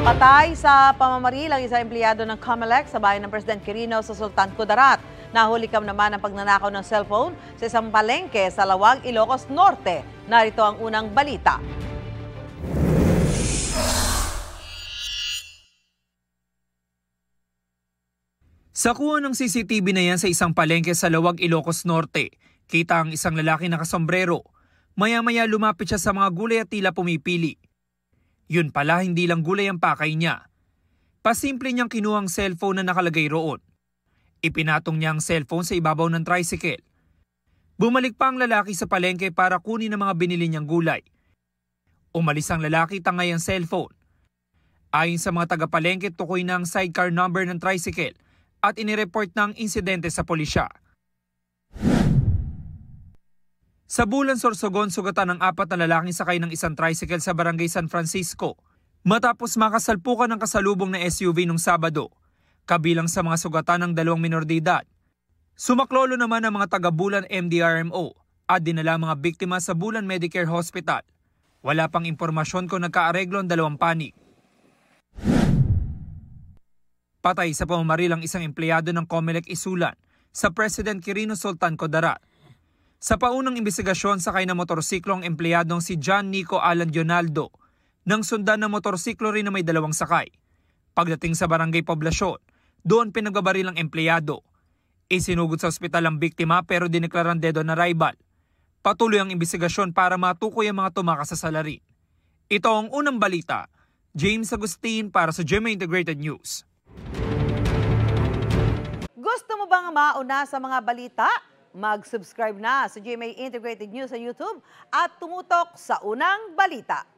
Patay sa pamamaril ang isang empleyado ng COMELEC sa bayan ng President Quirino sa Sultan Kudarat. Nahulikam naman ang pagnanakaw ng cellphone sa isang palengke sa Lawag, Ilocos Norte. Narito ang unang balita. Sa kuha ng CCTV na yan sa isang palengke sa Lawag, Ilocos Norte, kita ang isang lalaki na nakasombrero. Maya-maya lumapit siya sa mga gulay at tila pumipili. Yun pala, hindi lang gulay ang pakay niya. Pasimple niyang kinuha ang cellphone na nakalagay roon. Ipinatong niya ang cellphone sa ibabaw ng tricycle. Bumalik pa ang lalaki sa palengke para kunin ang mga binili niyang gulay. Umalis ang lalaki, tangay ang cellphone. Ayon sa mga taga-palengke, tukoy na ang sidecar number ng tricycle at inireport na ang insidente sa pulisya. Sa Bulan, Sorsogon, sugatan ng 4 na lalaking sakay ng isang tricycle sa Barangay San Francisco matapos makasalpukan ng kasalubong na SUV nung Sabado, kabilang sa mga sugatan ng 2 minor de edad. Sumaklolo naman ang mga taga-Bulan MDRMO at dinala mga biktima sa Bulan Medicare Hospital. Wala pang impormasyon kung nagkaareglo ang 2 panig. Patay sa pamamaril ang isang empleyado ng COMELEC Isulan sa President Quirino, Sultan Kudarat. Sa paunang imbestigasyon, sakay na motorsiklo ang empleyadong si John Nico Alan Dionaldo nang sundan ng motorsiklo rin na may 2 sakay. Pagdating sa barangay Poblasyon, doon pinagbabaril ang empleyado. Isinugod sa ospital ang biktima pero dineklarang dead on arrival. Patuloy ang imbestigasyon para matukoy ang mga tumakas sa salarin. Ito ang unang balita. James Agustin para sa GMA Integrated News. Gusto mo bang mauna sa mga balita? Mag-subscribe na sa GMA Integrated News sa YouTube at tumutok sa unang balita.